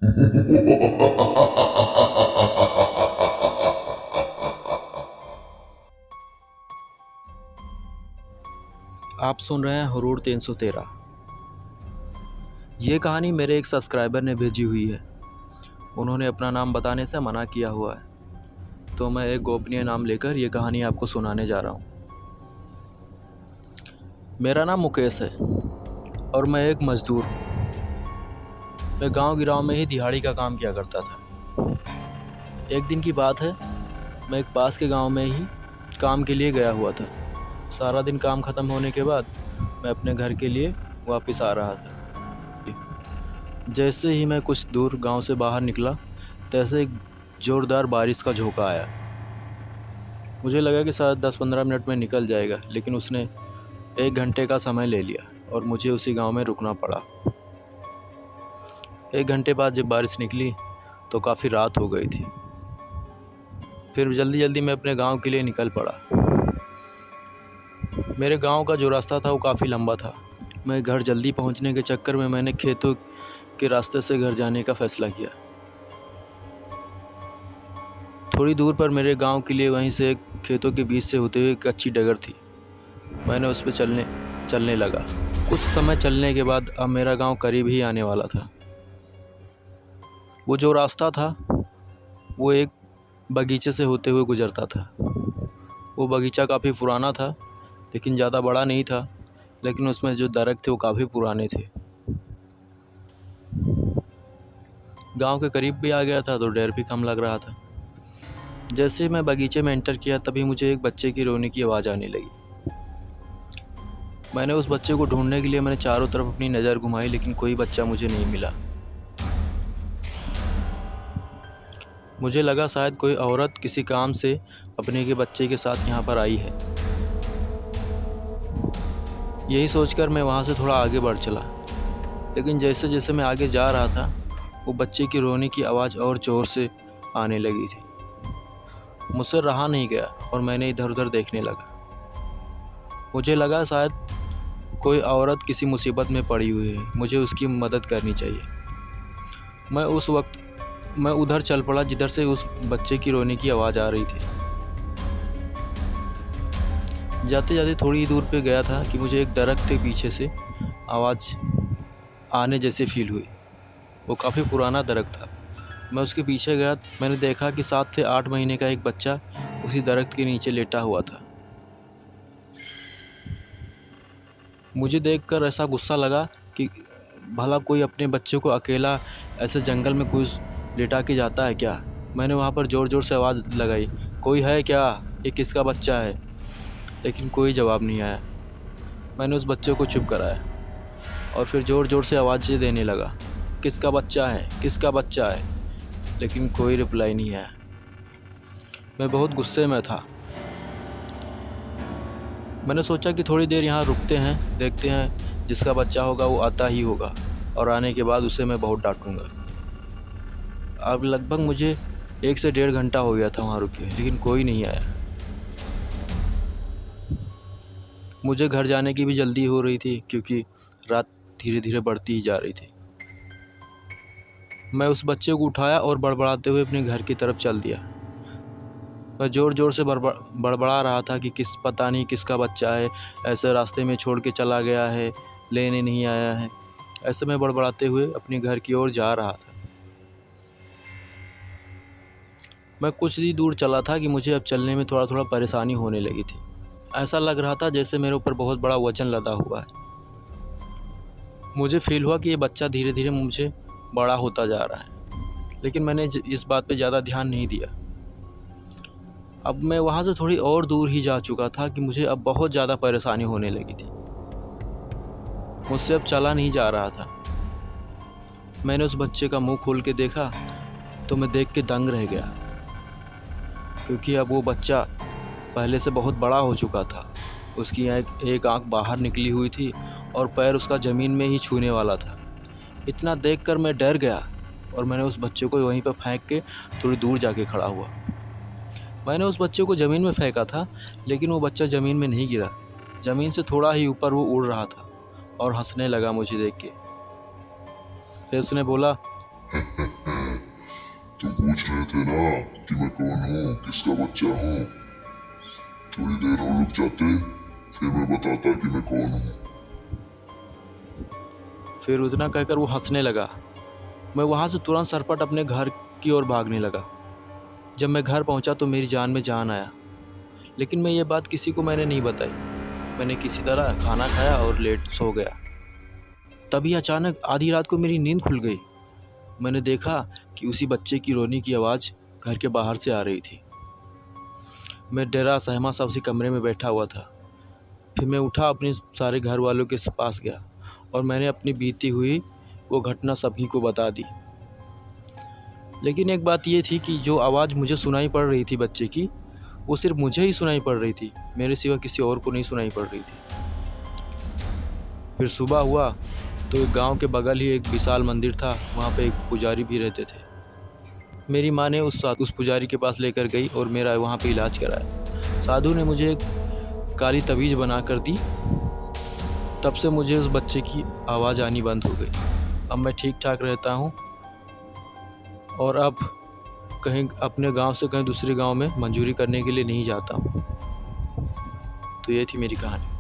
आप सुन रहे हैं हुरूर 313। ये कहानी मेरे एक सब्सक्राइबर ने भेजी हुई है। उन्होंने अपना नाम बताने से मना किया हुआ है, तो मैं एक गोपनीय नाम लेकर ये कहानी आपको सुनाने जा रहा हूँ। मेरा नाम मुकेश है और मैं एक मज़दूर हूँ। मैं गांव गिराव में ही दिहाड़ी का काम किया करता था। एक दिन की बात है, मैं एक पास के गांव में ही काम के लिए गया हुआ था। सारा दिन काम ख़त्म होने के बाद मैं अपने घर के लिए वापस आ रहा था। जैसे ही मैं कुछ दूर गांव से बाहर निकला, तैसे एक ज़ोरदार बारिश का झोंका आया। मुझे लगा कि शायद 10-15 मिनट में निकल जाएगा, लेकिन उसने 1 घंटे का समय ले लिया और मुझे उसी गांव में रुकना पड़ा। 1 घंटे बाद जब बारिश निकली तो काफ़ी रात हो गई थी। फिर जल्दी जल्दी मैं अपने गांव के लिए निकल पड़ा। मेरे गांव का जो रास्ता था वो काफ़ी लंबा था। मैं घर जल्दी पहुंचने के चक्कर में मैंने खेतों के रास्ते से घर जाने का फ़ैसला किया। थोड़ी दूर पर मेरे गांव के लिए वहीं से एक खेतों के बीच से होते हुए एक अच्छी डगर थी। मैंने उस पर चलने लगा। कुछ समय चलने के बाद अब मेरा गांव करीब ही आने वाला था। वो जो रास्ता था वो एक बगीचे से होते हुए गुजरता था। वो बगीचा काफ़ी पुराना था, लेकिन ज़्यादा बड़ा नहीं था, लेकिन उसमें जो दरख्त थे वो काफ़ी पुराने थे। गांव के करीब भी आ गया था तो डर भी कम लग रहा था। जैसे ही मैं बगीचे में एंटर किया, तभी मुझे एक बच्चे की रोने की आवाज़ आने लगी। मैंने उस बच्चे को ढूंढने के लिए मैंने चारों तरफ अपनी नज़र घुमाई, लेकिन कोई बच्चा मुझे नहीं मिला। मुझे लगा शायद कोई औरत किसी काम से अपने के बच्चे के साथ यहाँ पर आई है। यही सोचकर मैं वहाँ से थोड़ा आगे बढ़ चला, लेकिन जैसे जैसे मैं आगे जा रहा था, वो बच्चे की रोने की आवाज़ और ज़ोर से आने लगी थी। मुझसे रहा नहीं गया और मैंने इधर उधर देखने लगा। मुझे लगा शायद कोई औरत किसी मुसीबत में पड़ी हुई है, मुझे उसकी मदद करनी चाहिए। मैं उधर चल पड़ा जिधर से उस बच्चे की रोने की आवाज़ आ रही थी। जाते जाते थोड़ी दूर पे गया था कि मुझे एक दरख्त के पीछे से आवाज़ आने जैसे फील हुई। वो काफ़ी पुराना दरख्त था। मैं उसके पीछे गया। मैंने देखा कि 7 से 8 महीने का एक बच्चा उसी दरख्त के नीचे लेटा हुआ था। मुझे देखकर ऐसा गुस्सा लगा कि भला कोई अपने बच्चे को अकेला ऐसे जंगल में कोई लेटा के जाता है क्या। मैंने वहाँ पर ज़ोर ज़ोर से आवाज़ लगाई, कोई है क्या, ये किसका बच्चा है? लेकिन कोई जवाब नहीं आया। मैंने उस बच्चे को चुप कराया और फिर ज़ोर ज़ोर से आवाज़ें देने लगा, किसका बच्चा है, किसका बच्चा है? लेकिन कोई रिप्लाई नहीं आया। मैं बहुत गुस्से में था। मैंने सोचा कि थोड़ी देर यहाँ रुकते हैं, देखते हैं, जिसका बच्चा होगा वो आता ही होगा और आने के बाद उसे मैं बहुत डांटूंगा। अब लगभग मुझे 1 से 1.5 घंटा हो गया था वहाँ रुके, लेकिन कोई नहीं आया। मुझे घर जाने की भी जल्दी हो रही थी, क्योंकि रात धीरे धीरे बढ़ती ही जा रही थी। मैं उस बच्चे को उठाया और बड़बड़ाते हुए अपने घर की तरफ चल दिया। मैं ज़ोर ज़ोर से बड़बड़ा रहा था कि पता नहीं किसका बच्चा है, ऐसे रास्ते में छोड़ के चला गया है, लेने नहीं आया है। ऐसे मैं बड़बड़ाते हुए अपने घर की ओर जा रहा था। मैं कुछ ही दूर चला था कि मुझे अब चलने में थोड़ा थोड़ा परेशानी होने लगी थी। ऐसा लग रहा था जैसे मेरे ऊपर बहुत बड़ा वजन लदा हुआ है। मुझे फील हुआ कि ये बच्चा धीरे धीरे मुझे बड़ा होता जा रहा है, लेकिन मैंने इस बात पे ज़्यादा ध्यान नहीं दिया। अब मैं वहाँ से थोड़ी और दूर ही जा चुका था कि मुझे अब बहुत ज़्यादा परेशानी होने लगी थी। मुझसे अब चला नहीं जा रहा था। मैंने उस बच्चे का मुंह खोल के देखा तो मैं देख के दंग रह गया, क्योंकि अब वो बच्चा पहले से बहुत बड़ा हो चुका था। उसकी एक आँख बाहर निकली हुई थी और पैर उसका ज़मीन में ही छूने वाला था। इतना देखकर मैं डर गया और मैंने उस बच्चे को वहीं पर फेंक के थोड़ी दूर जाके खड़ा हुआ। मैंने उस बच्चे को ज़मीन में फेंका था, लेकिन वो बच्चा ज़मीन में नहीं गिरा। ज़मीन से थोड़ा ही ऊपर वो उड़ रहा था और हंसने लगा मुझे देख के। फिर उसने बोला, थे ना कि मैं कौन हूँ, किसका बच्चा हूँ। थोड़ी देर और रुक जाते, फिर मैं बताता कि मैं कौन हूँ। फिर उतना कहकर वो हंसने लगा। मैं वहाँ से तुरंत सरपट अपने घर की ओर भागने लगा। जब मैं घर पहुँचा तो मेरी जान में जान आया, लेकिन मैं ये बात किसी को मैंने नहीं बताई। मैंने किसी तरह खाना खाया और लेट सो गया। तभी अचानक आधी रात को मेरी नींद खुल गई। मैंने देखा कि उसी बच्चे की रोने की आवाज़ घर के बाहर से आ रही थी। मैं डरा सहमा सा उसी कमरे में बैठा हुआ था। फिर मैं उठा, अपने सारे घर वालों के पास गया और मैंने अपनी बीती हुई वो घटना सभी को बता दी। लेकिन एक बात ये थी कि जो आवाज़ मुझे सुनाई पड़ रही थी बच्चे की, वो सिर्फ मुझे ही सुनाई पड़ रही थी, मेरे सिवा किसी और को नहीं सुनाई पड़ रही थी। फिर सुबह हुआ तो एक गांव के बगल ही एक विशाल मंदिर था। वहाँ पे एक पुजारी भी रहते थे। मेरी माँ ने उस पुजारी के पास लेकर गई और मेरा वहाँ पे इलाज कराया। साधु ने मुझे एक काली तवीज़ बना कर दी। तब से मुझे उस बच्चे की आवाज़ आनी बंद हो गई। अब मैं ठीक ठाक रहता हूँ और अब कहीं अपने गांव से कहीं दूसरे गांव में मंजूरी करने के लिए नहीं जाता हूँ। तो ये थी मेरी कहानी।